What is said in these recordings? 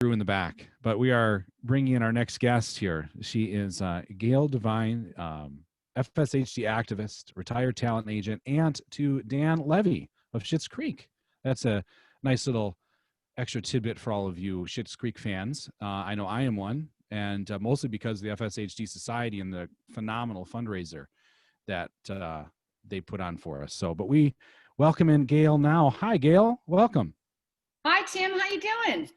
in the back, but we are bringing in our next guest here. She is Gayle Devine, FSHD activist, retired talent agent, aunt to Dan Levy of Schitt's Creek. That's a nice little extra tidbit for all of you Schitt's Creek fans. I know I am one, and mostly because of the FSHD Society and the phenomenal fundraiser that they put on for us. So, but we welcome in Gayle now. Hi, Gayle. Welcome. Hi, Tim. How you doing?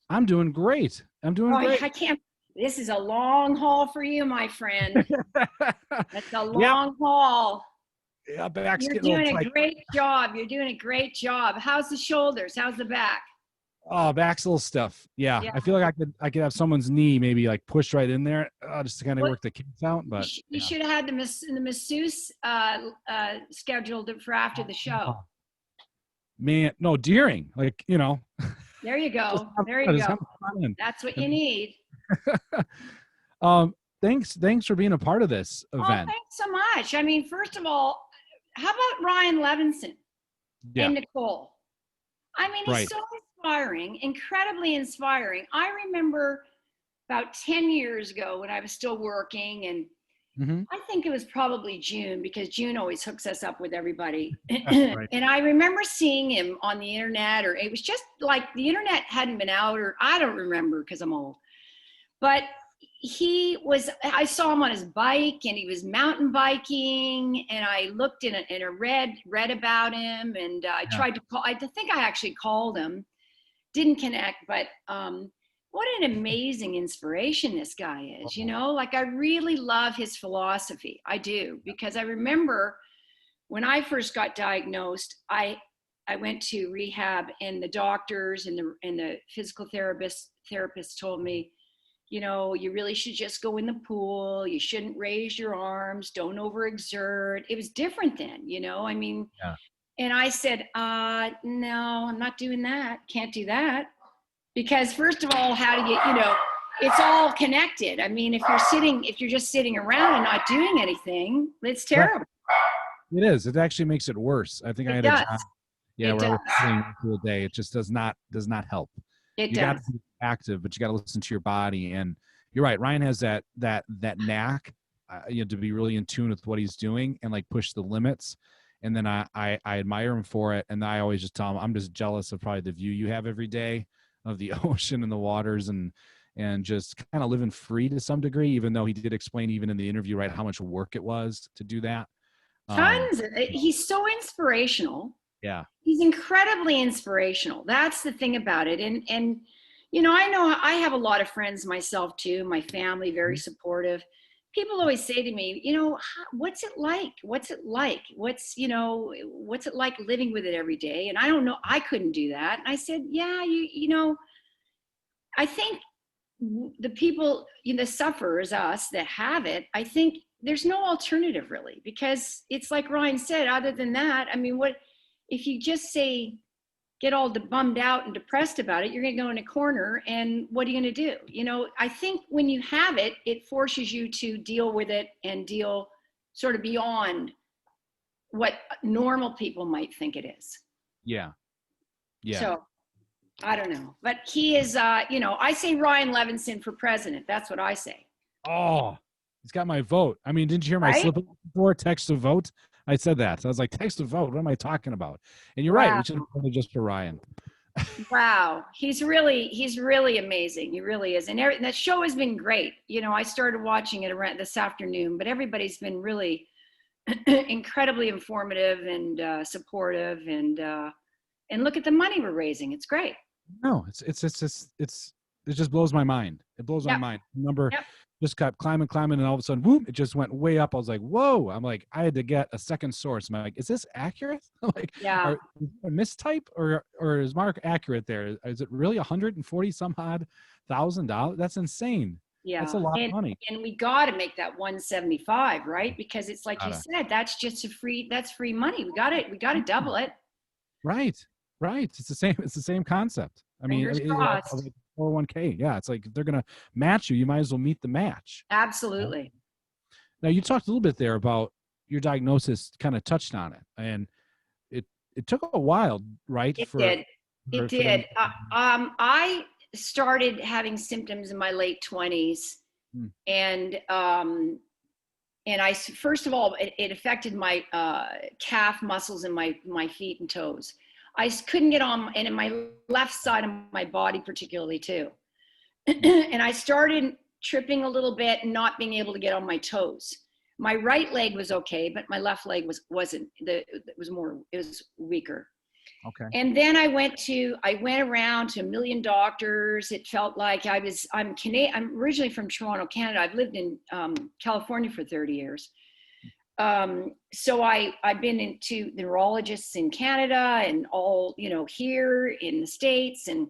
I'm doing great. Great. I can't. This is a long haul for you, my friend. It's a long haul. Yeah, back's You're getting doing a great job. You're doing a great job. How's the shoulders? How's the back? Oh, back's a little stiff. Yeah. I feel like I could have someone's knee maybe like pushed right in there just to kind of work the kinks out. But you should have had the masseuse scheduled for after the show. Man, no, during, like, you know. There you go. There you go. That's what you need. Thanks for being a part of this event. Oh, thanks so much. I mean, first of all, how about Ryan Levinson and Nicole? I mean, he's so inspiring, incredibly inspiring. I remember about 10 years ago when I was still working, and I think it was probably June, because June always hooks us up with everybody. And I remember seeing him on the internet, or it was just like the internet hadn't been out, or I don't remember because I'm old. But I saw him on his bike, and he was mountain biking, and I looked read about him, and I tried to call. I think I actually called him, didn't connect, but what an amazing inspiration this guy is, you know? Like, I really love his philosophy. I do, because I remember when I first got diagnosed, I went to rehab, and the doctors and the physical therapists told me, you know, you really should just go in the pool. You shouldn't raise your arms. Don't overexert. It was different then, you know? I mean, and I said, no, I'm not doing that. Can't do that. Because first of all, how do you know, it's all connected. I mean, if you're just sitting around and not doing anything, it's terrible. It is. It actually makes it worse. I think I had a job, where I was sitting through a day. It just does not help. You got to be active, but you got to listen to your body. And you're right. Ryan has that knack, to be really in tune with what he's doing and like push the limits. And then I admire him for it. And I always just tell him, I'm just jealous of probably the view you have every day of the ocean and the waters, and just kind of living free to some degree, even though he did explain even in the interview, right, how much work it was to do that. Tons. He's so inspirational. Yeah. He's incredibly inspirational. That's the thing about it. And you know I have a lot of friends myself too, my family, very supportive. People always say to me, you know, what's it like? What's it like? What's it like living with it every day? And I don't know, I couldn't do that. And I said, yeah, you know, I think the people, the sufferers, us that have it, I think there's no alternative really, because it's like Ryan said, other than that, I mean, what, if you just say, get all bummed out and depressed about it, you're going to go in a corner, and what are you going to do? You know, I think when you have it, it forces you to deal with it and deal sort of beyond what normal people might think it is. Yeah. Yeah. So I don't know, but he is, I say Ryan Levinson for president. That's what I say. Oh, he's got my vote. I mean, didn't you hear my slip before, text to vote? I said that. So I was like, text to vote. What am I talking about? And you're right. We should have done it just for Ryan. Wow. He's really amazing. He really is. And that show has been great. You know, I started watching it around this afternoon, but everybody's been really incredibly informative and supportive, and look at the money we're raising. It's great. No, it just blows my mind. It blows my mind. Number just kept climbing, and all of a sudden, whoop, it just went way up. I was like, whoa. I'm like, I had to get a second source. I'm like, is this accurate? I'm like, is a mistype or is Mark accurate there? Is it really $140 some odd $1,000? That's insane. Yeah. That's a lot of money. And we got to make that 175, right? Because it's like you said, that's just free money. We got to double it. Right. It's the same concept. I mean, 401k. Yeah. It's like, if they're going to match you, you might as well meet the match. Absolutely. Now, you talked a little bit there about your diagnosis, kind of touched on it, and it took a while, right? It did. I started having symptoms in my late 20s. And I, first of all, it affected my calf muscles in my feet and toes. I couldn't get on, and in my left side of my body particularly too. And I started tripping a little bit and not being able to get on my toes. My right leg was okay, but my left leg wasn't. It was weaker. Okay. And then I went around to a million doctors. It felt like I'm Canadian. I'm originally from Toronto, Canada. I've lived in California for 30 years. So I've been into neurologists in Canada and all, here in the States, and,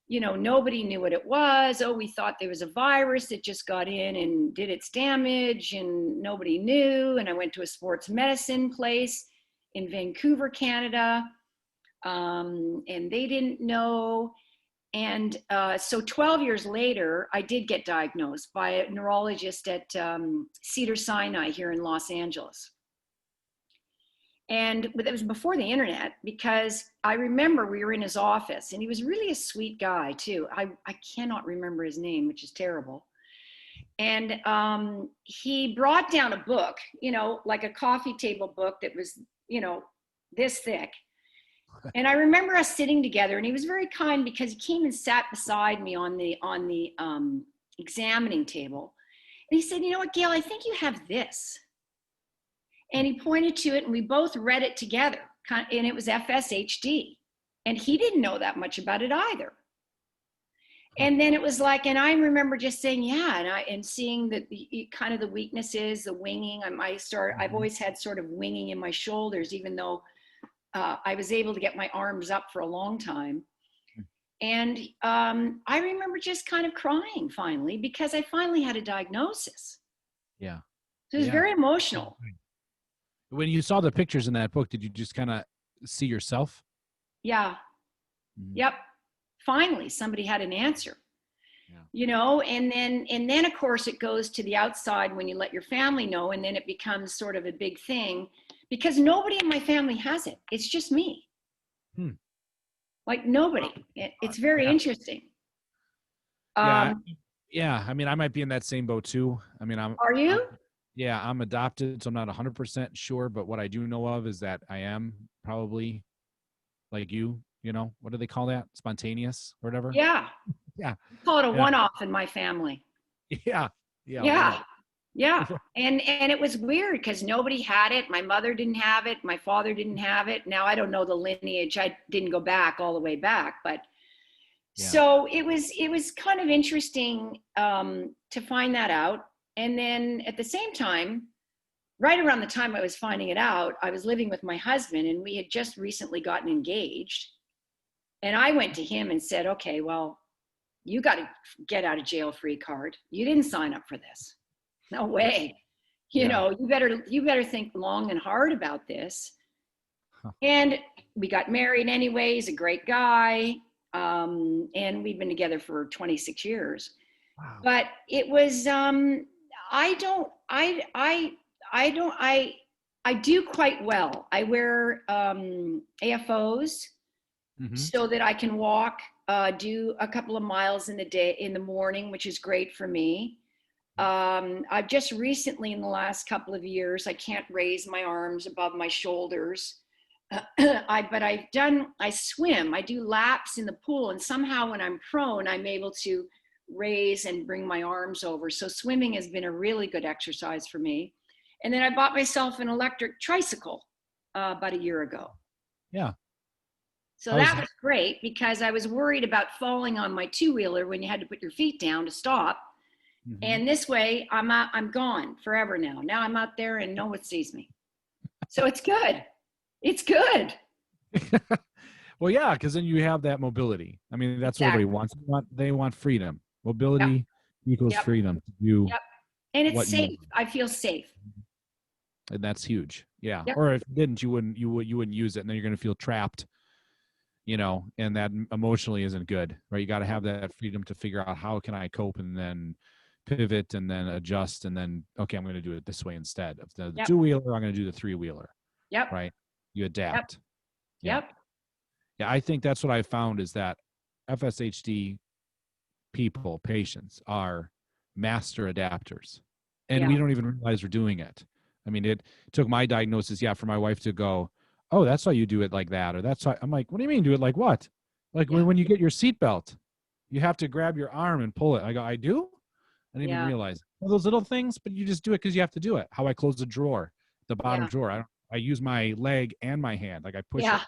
nobody knew what it was. Oh, we thought there was a virus that just got in and did its damage, and nobody knew. And I went to a sports medicine place in Vancouver, Canada. And they didn't know. And so 12 years later, I did get diagnosed by a neurologist at Cedars-Sinai here in Los Angeles. And it was before the internet, because I remember we were in his office, and he was really a sweet guy too. I cannot remember his name, which is terrible. And he brought down a book, like a coffee table book that was, this thick. And I remember us sitting together, and he was very kind, because he came and sat beside me on the examining table. And he said, "You know what, Gayle, I think you have this." And he pointed to it, and we both read it together, and it was FSHD. And he didn't know that much about it either. And then it was like, and I remember just saying, yeah, and seeing the kind of the weaknesses, the winging. I've always had sort of winging in my shoulders, even though I was able to get my arms up for a long time. And I remember just kind of crying finally, because I finally had a diagnosis. Yeah. So it was very emotional. When you saw the pictures in that book, did you just kind of see yourself? Yeah. Yep. Finally, somebody had an answer. And then of course it goes to the outside when you let your family know, and then it becomes sort of a big thing, because nobody in my family has it. It's just me. Like nobody. It's very interesting. Yeah. I mean, I might be in that same boat too. I mean, Are you? I'm adopted, so I'm not 100% sure, but what I do know of is that I am probably like you, what do they call that? Spontaneous or whatever? Yeah. Yeah. We call it a one-off in my family. Yeah. Yeah. Yeah. And it was weird, because nobody had it. My mother didn't have it. My father didn't have it. Now I don't know the lineage. I didn't go back all the way back, but so it was kind of interesting to find that out. And then at the same time, right around the time I was finding it out, I was living with my husband, and we had just recently gotten engaged. And I went to him and said, "Okay, well, you got to get out of jail free card. You didn't sign up for this. No way. You better think long and hard about this." And we got married anyway. He's a great guy. And we've been together for 26 years. Wow. But it was, I do quite well. I wear AFOs so that I can walk, do a couple of miles in the morning, which is great for me. I've just recently, in the last couple of years, I can't raise my arms above my shoulders. But I swim, I do laps in the pool, and somehow when I'm prone, I'm able to raise and bring my arms over. So swimming has been a really good exercise for me. And then I bought myself an electric tricycle about a year ago. Yeah. So that was great, because I was worried about falling on my two-wheeler when you had to put your feet down to stop. And this way I'm gone forever now. Now I'm out there and no one sees me. So it's good. It's good. Well, yeah, because then you have that mobility. I mean, that's what everybody wants. They want freedom. Mobility equals freedom to do. And it's safe. I feel safe. And that's huge. Yeah. Or if you didn't, you wouldn't use it, and then you're going to feel trapped. And that emotionally isn't good, right? You got to have that freedom to figure out, how can I cope, and then pivot, and then adjust, and then, okay, I'm going to do it this way instead of the two-wheeler. I'm going to do the three-wheeler. Yep. Right. You adapt. Yep. Yeah. I think that's what I found, is that FSHD people, patients, are master adapters. And we don't even realize we're doing it. I mean, it took my diagnosis, for my wife to go, oh, that's why you do it like that. Or that's why. I'm like, what do you mean do it like what? Like when you get your seatbelt, you have to grab your arm and pull it. I go, I do? I didn't even realize. All those little things, but you just do it because you have to do it. How I close the drawer, the bottom drawer. I use my leg and my hand. Like I push it.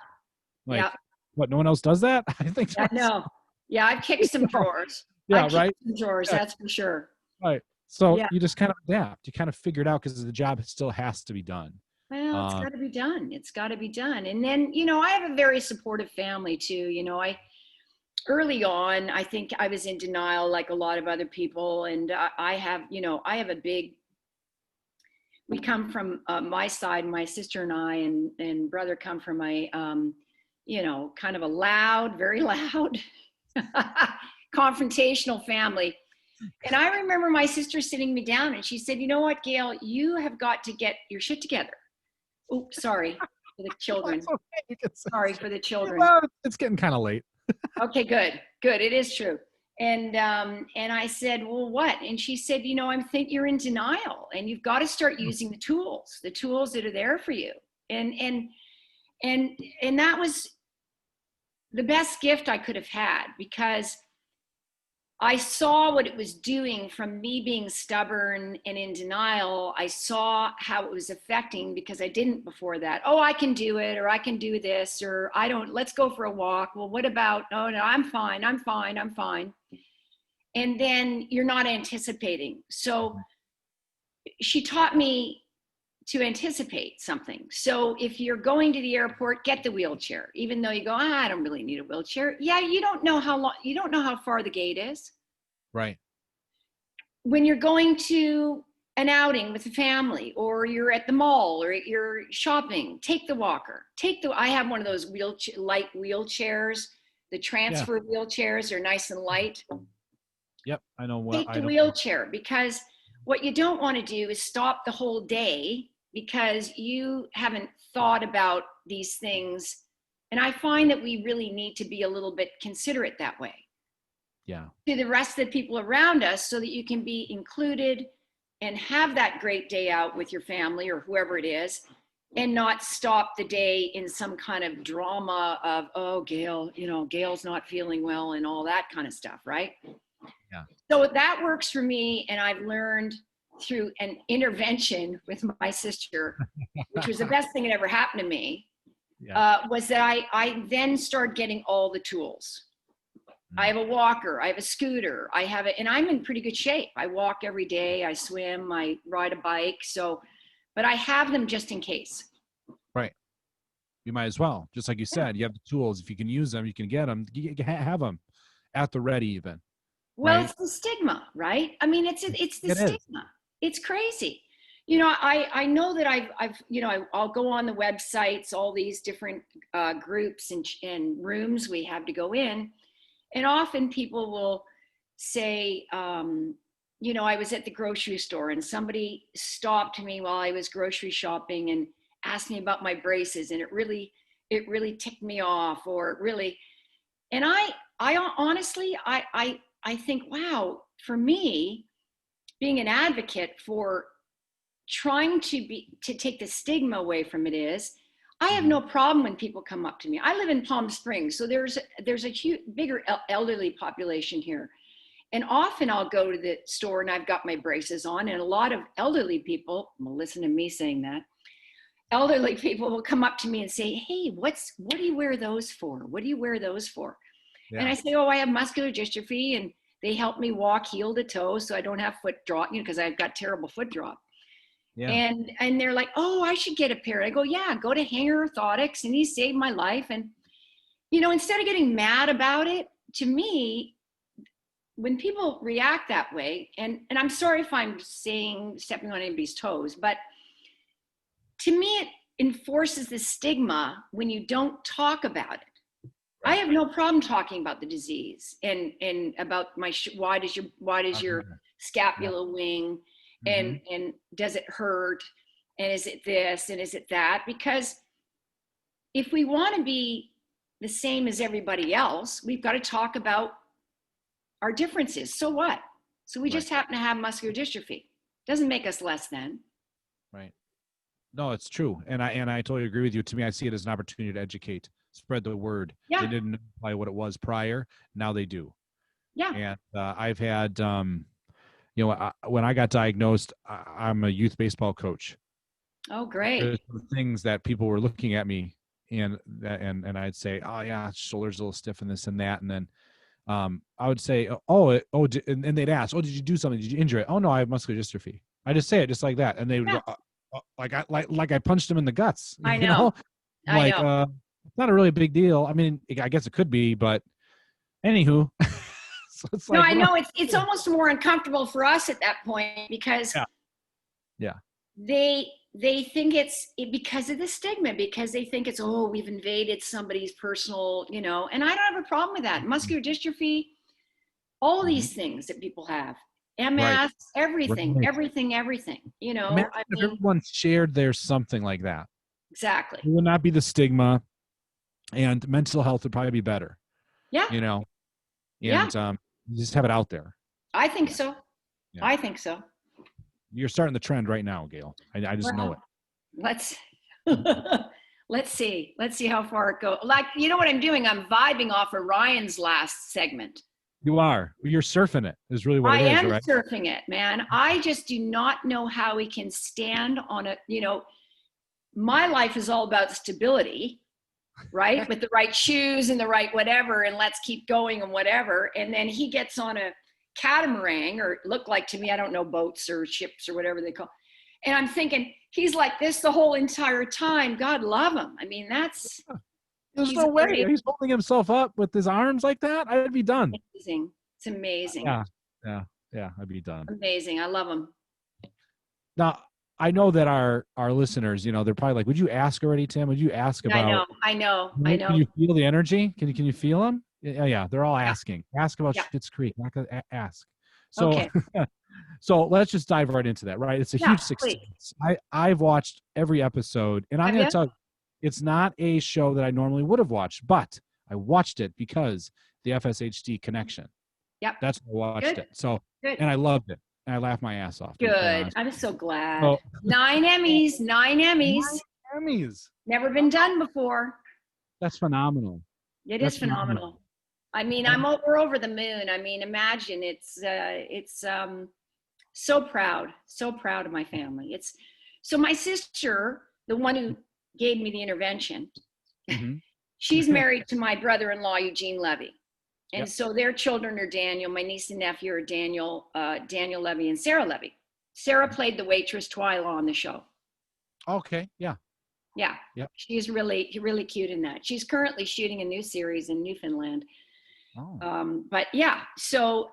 Like, what, no one else does that? I think no. Yeah, I've kicked some drawers. Right? Some drawers, that's for sure. Right. So you just kind of adapt. You kind of figure it out because the job still has to be done. Well, it's got to be done. It's got to be done. And then, I have a very supportive family too. Early on, I think I was in denial like a lot of other people. And I have a big, we come from my side, my sister and I and brother come from a, kind of a loud, very loud, confrontational family. And I remember my sister sitting me down and she said, you know what, Gayle, you have got to get your shit together. Oops, sorry for the children. Sorry for the children. Well, it's getting kind of late. Okay, good. It is true. And I said, well, what? And she said, I think you're in denial and you've got to start using the tools that are there for you. And that was the best gift I could have had, because I saw what it was doing from me being stubborn and in denial. I saw how it was affecting, because I didn't before that. Oh, I can do it, or I can do this, or let's go for a walk. Well, what about, oh no, I'm fine. And then you're not anticipating. So she taught me to anticipate something. So if you're going to the airport, get the wheelchair, even though you go, I don't really need a wheelchair. Yeah, you don't know how far the gate is. Right. When you're going to an outing with the family, or you're at the mall, or you're shopping, take the walker. I have one of those light wheelchairs, the transfer wheelchairs are nice and light. Yep, I know what. Take the wheelchair, because what you don't want to do is stop the whole day because you haven't thought about these things. And I find that we really need to be a little bit considerate that way. Yeah. To the rest of the people around us, so that you can be included and have that great day out with your family or whoever it is, and not stop the day in some kind of drama of, oh, Gayle, Gayle's not feeling well and all that kind of stuff, right? Yeah. So that works for me, and I've learned through an intervention with my sister, which was the best thing that ever happened to me, was that I then started getting all the tools. I have a walker, I have a scooter, and I'm in pretty good shape. I walk every day, I swim, I ride a bike. But I have them just in case. Right. You might as well. Just like you said, you have the tools. If you can use them, you can get them. You can have them at the ready even. Well, right? It's the stigma, right? I mean, it's the stigma. It's crazy. I know that I'll go on the websites, all these different groups and rooms we have to go in. And often people will say, I was at the grocery store and somebody stopped me while I was grocery shopping and asked me about my braces, and it really ticked me off, and I honestly, I think, wow, for me, being an advocate for trying to take the stigma away from it is, I have no problem when people come up to me. I live in Palm Springs, so there's a bigger elderly population here. And often I'll go to the store and I've got my braces on, and a lot of elderly people, well, listen to me saying that, elderly people will come up to me and say, hey, what do you wear those for? What do you wear those for? Yeah. And I say, oh, I have muscular dystrophy, and they help me walk heel to toe so I don't have foot drop, because I've got terrible foot drop. Yeah. And they're like, oh, I should get a pair. I go, yeah, go to Hanger Orthotics, and he saved my life. And, instead of getting mad about it, to me, when people react that way, and I'm sorry if I'm stepping on anybody's toes, but to me, it enforces the stigma when you don't talk about it. Right. I have no problem talking about the disease and about why does your scapula wing, and does it hurt, and is it this and is it that? Because if we want to be the same as everybody else, we've got to talk about our differences. So what? So we just happen to have muscular dystrophy. Doesn't make us less than. Right. No, it's true. And I totally agree with you. To me, I see it as an opportunity to educate, spread the word. Yeah. They didn't know what it was prior. Now they do. Yeah. And I've had, when I got diagnosed, I'm a youth baseball coach. Oh, great. There's things that people were looking at me and I'd say, oh yeah, shoulder's a little stiff and this and that. And then I would say, and they'd ask, oh, did you do something? Did you injure it? Oh no, I have muscular dystrophy. I just say it just like that. And they would go, like I punched them in the guts. I know. It's not a really big deal. I mean, I guess it could be, but anywho. So it's no, I know it's almost more uncomfortable for us at that point because they think it's because of the stigma, because they think it's, oh, we've invaded somebody's personal, and I don't have a problem with that. Muscular dystrophy, all these things that people have, MS, everything, everything, Imagine if everyone shared their something like that. Exactly. It would not be the stigma, and mental health would probably be better. Yeah. And you just have it out there. I think so. Yeah. I think so. You're starting the trend right now, Gayle. I just know it. Let's see how far it goes. Like, you know what I'm doing? I'm vibing off of Ryan's last segment. You are. You're surfing it. Is really what it is, right? I am surfing it, man. I just do not know how we can stand on it. My life is all about stability, right? With the right shoes and the right whatever, and let's keep going and whatever. And then he gets on a catamaran, or look like to me, I don't know, boats or ships or whatever they call. And I'm thinking, he's like this the whole entire time. God love him. I mean, there's no way he's holding himself up with his arms like that. I'd be done. Amazing. It's amazing. Yeah. I'd be done. Amazing. I love him. Now, I know that our listeners, they're probably like, would you ask already, Tim? Would you ask about? I know. Can you feel the energy? Can you feel them? Yeah. They're all asking. Ask about Schitt's Creek. Ask. So, okay. So let's just dive right into that. Right, it's a huge success. I've watched every episode, and I'm going to tell you, it's not a show that I normally would have watched, but I watched it because the FSHD connection. Yep. That's why I watched it. So, and I loved it. And I laughed my ass off. Good. I'm so glad. 9 Emmys. 9 Emmys. 9 Emmys. Never been done before. That's phenomenal. It is phenomenal. I mean, we're over the moon. I mean, imagine it's so proud of my family. So my sister, the one who gave me the intervention, she's married to my brother-in-law, Eugene Levy. And so their children are Daniel, my niece and nephew are Daniel Levy and Sarah Levy. Sarah played the waitress Twyla on the show. Okay, yeah. Yeah, yep. She's really, really cute in that. She's currently shooting a new series in Newfoundland. Oh. But yeah, so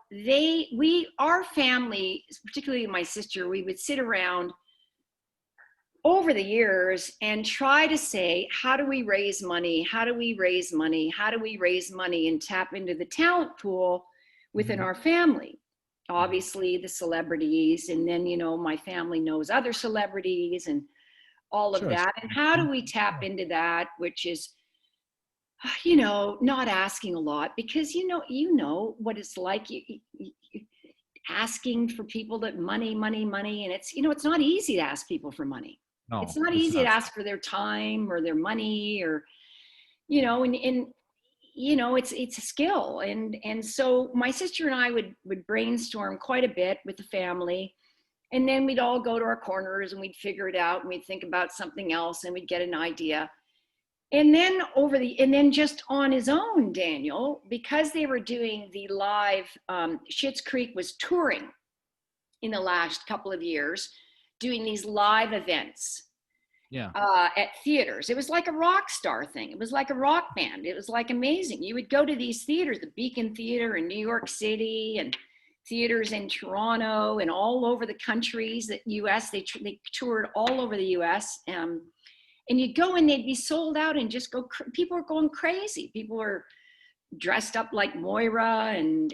our family, particularly my sister, we would sit around over the years and try to say, how do we raise money? How do we raise money? How do we raise money and tap into the talent pool within our family? Obviously the celebrities, and then, my family knows other celebrities and all of that. And how do we tap into that, which is, not asking a lot, because, you know what it's like, you asking for people that money. And it's, it's not easy to ask people for money. No, it's not easy to ask for their time or their money, or, and it's a skill. And so my sister and I would brainstorm quite a bit with the family, and then we'd all go to our corners and we'd figure it out, and we'd think about something else and we'd get an idea. And then just on his own, Daniel, because they were doing the live, Schitt's Creek was touring in the last couple of years, doing these live events at theaters. It was like a rock star thing. It was like a rock band. It was like amazing. You would go to these theaters, the Beacon Theater in New York City, and theaters in Toronto, and all over the countries, the US. They toured all over the US. And you'd go and they'd be sold out and just go, people were going crazy. People were dressed up like Moira, and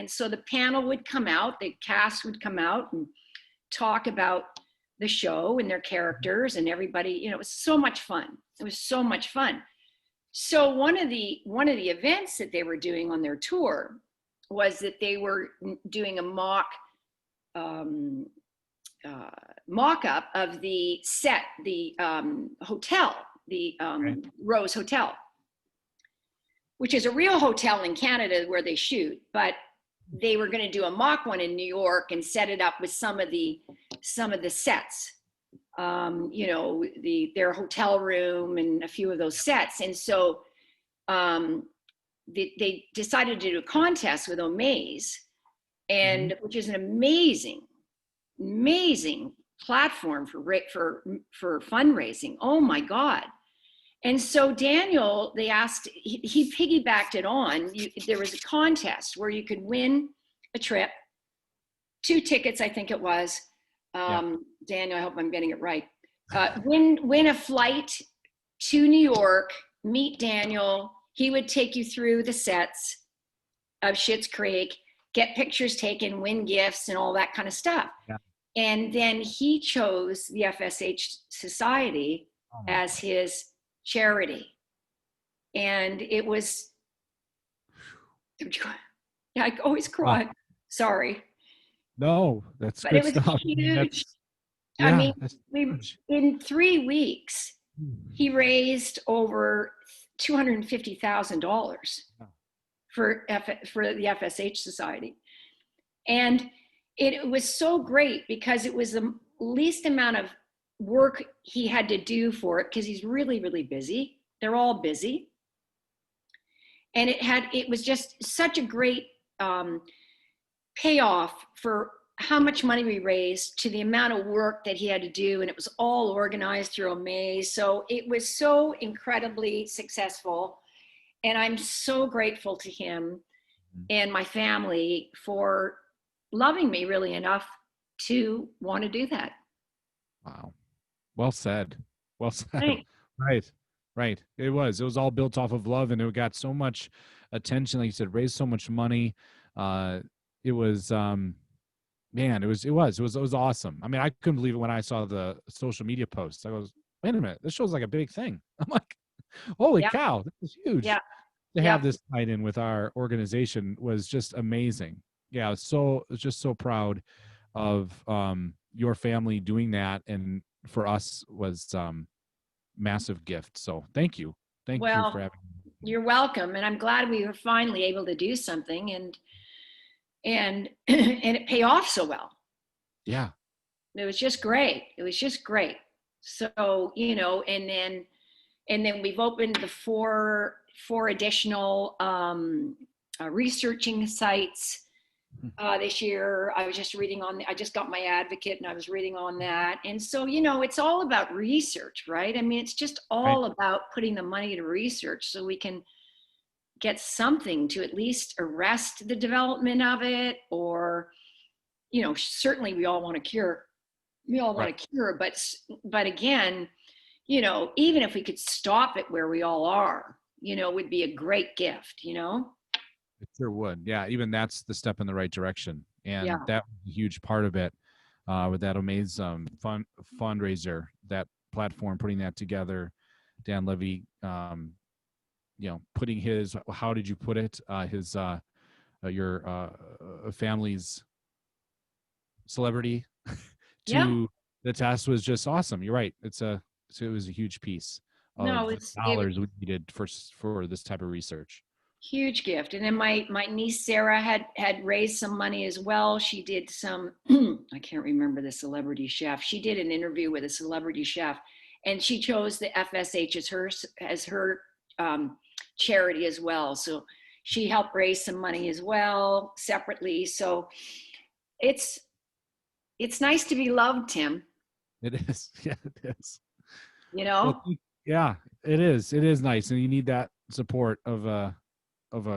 so the panel would come out, the cast would come out and talk about the show and their characters, and everybody, it was so much fun. It was so much fun. So one of the events that they were doing on their tour was that they were doing a mock-up of the set, the hotel, the Rose Hotel, which is a real hotel in Canada where they shoot, but they were going to do a mock one in New York and set it up with some of the sets, you know, their hotel room and a few of those sets. And so they decided to do a contest with Omaze, and which is an amazing platform for fundraising. Oh my God. And so Daniel, they asked, he piggybacked it on. There was a contest where you could win a trip, 2 tickets, I think it was. Daniel, I hope I'm getting it right. Win a flight to New York, meet Daniel. He would take you through the sets of Schitt's Creek, get pictures taken, win gifts and all that kind of stuff. Yeah. And then he chose the FSH Society as his charity. And it was, yeah, I always cry. Wow. Sorry. No, that's but good it was stuff. huge. I mean, in 3 weeks, he raised over $250,000 for the FSH Society. And it was so great because it was the least amount of work he had to do for it, because he's really, really busy. They're all busy. And it was just such a great payoff for how much money we raised to the amount of work that he had to do. And it was all organized through Omaze. So it was so incredibly successful. And I'm so grateful to him and my family for loving me really enough to want to do that. Wow. Well said. Well said. Thanks. Right. It was all built off of love, and it got so much attention. Like you said, raised so much money. It was, man, it was awesome. I mean, I couldn't believe it when I saw the social media posts. I was, wait a minute, this show's like a big thing. I'm like, holy cow, this is huge. Yeah. To have this tied in with our organization was just amazing. Yeah, I was just so proud of your family doing that, and for us was massive gift. So thank you for having me. You're welcome, and I'm glad we were finally able to do something and it pay off so well. Yeah, it was just great. So, you know, and then we've opened the four additional researching sites this year. I just got my advocate and I was reading on that. And so, you know, it's all about research, right? I mean, it's just all about putting the money to research so we can get something to at least arrest the development of it, or, you know, certainly we all want to cure. But again, you know, even if we could stop it where we all are, you know, would be a great gift, you know? It sure would. Yeah. Even that's the step in the right direction. And that was a huge part of it with that Omaze fundraiser, that platform, putting that together. Dan Levy, you know, putting his, how did you put it? Your family's celebrity to the test was just awesome. You're right. It was a huge piece of dollars we needed for this type of research. Huge gift. And then my niece Sarah had raised some money as well. She did some I can't remember the celebrity chef. She did an interview with a celebrity chef, and she chose the FSH as her charity as well. So she helped raise some money as well separately. So it's nice to be loved, Tim. It is. Yeah, it is. You know? Well, yeah, it is. It is nice. And you need that support of a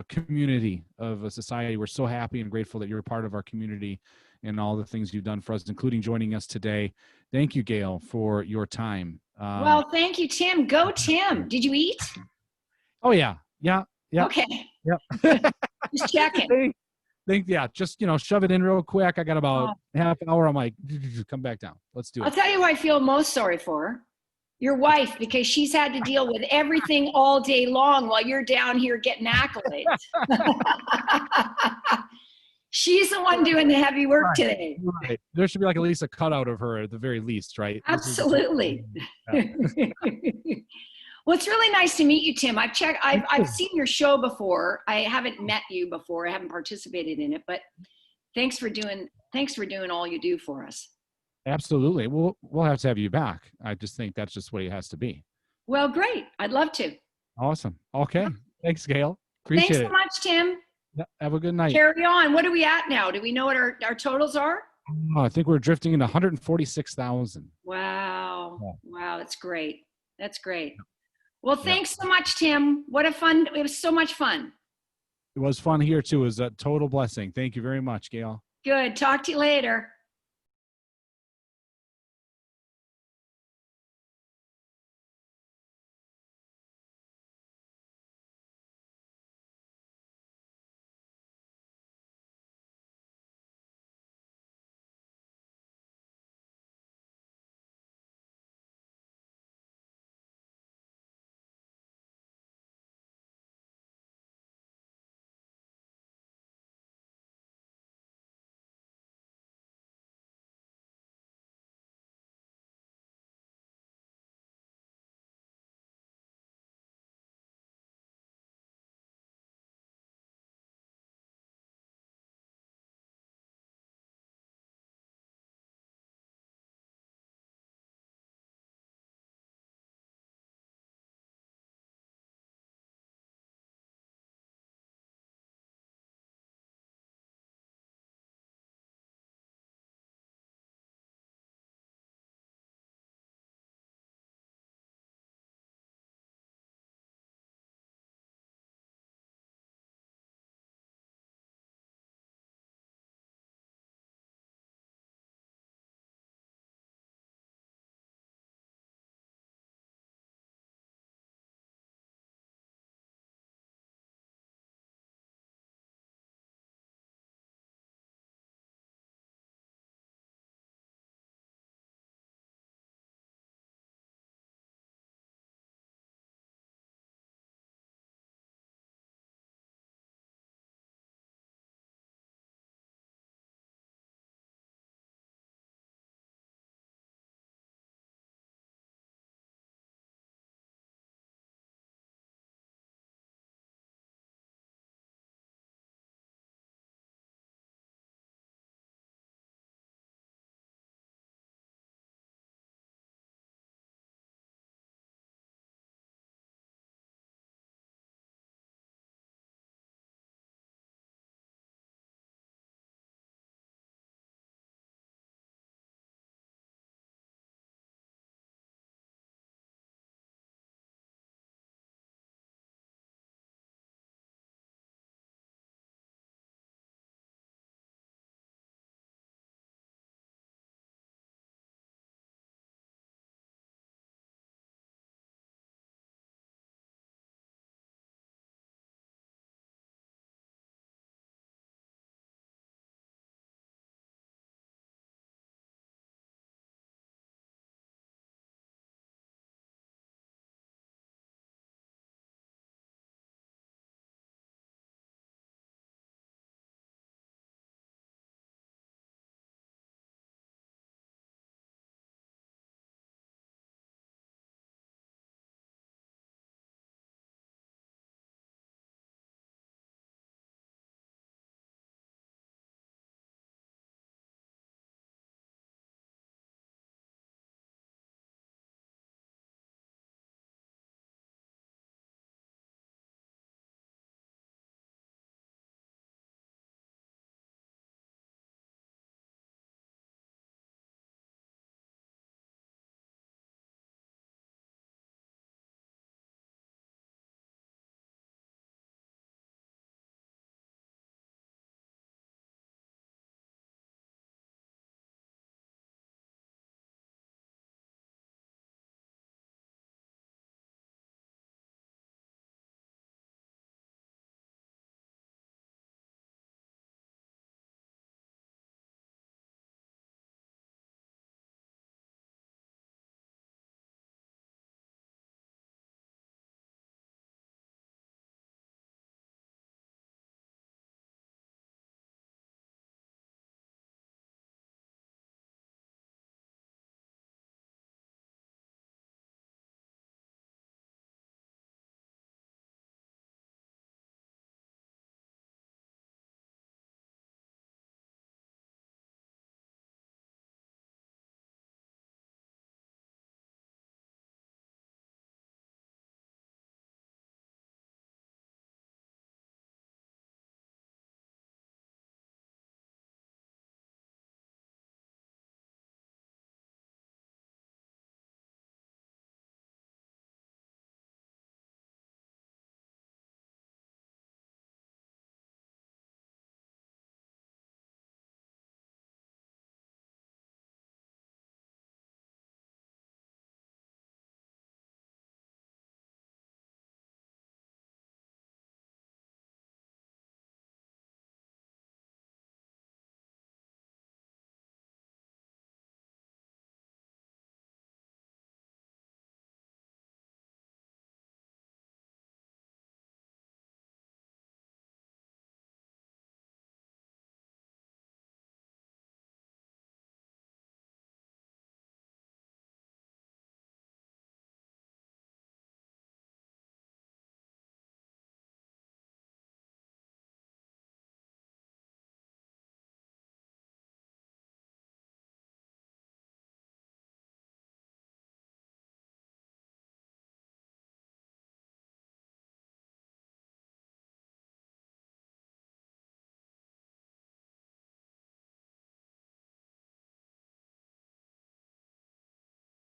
community, of a society. We're so happy and grateful that you're a part of our community and all the things you've done for us, including joining us today. Thank you, Gayle, for your time. Well, thank you, Tim. Go, Tim. Did you eat? Oh, yeah. Okay. Yep. Just checking. Just, you know, shove it in real quick. I got about half an hour. I'm like, come back down. Let's do it. I'll tell you who I feel most sorry for. Your wife, because she's had to deal with everything all day long while you're down here getting accolades. She's the one doing the heavy work today. Right. There should be like at least a cutout of her at the very least, right? Absolutely. Well, it's really nice to meet you, Tim. I've seen your show before. I haven't met you before. I haven't participated in it, but thanks for doing all you do for us. Absolutely. We'll have to have you back. I just think that's just what it has to be. Well, great. I'd love to. Awesome. Okay. Thanks, Gayle. Appreciate it. Thanks so much, Tim. Yeah, have a good night. Carry on. What are we at now? Do we know what our totals are? Oh, I think we're drifting into 146,000. Wow. Yeah. Wow. That's great. That's great. Well, thanks so much, Tim. It was so much fun. It was fun here too. It was a total blessing. Thank you very much, Gayle. Good. Talk to you later.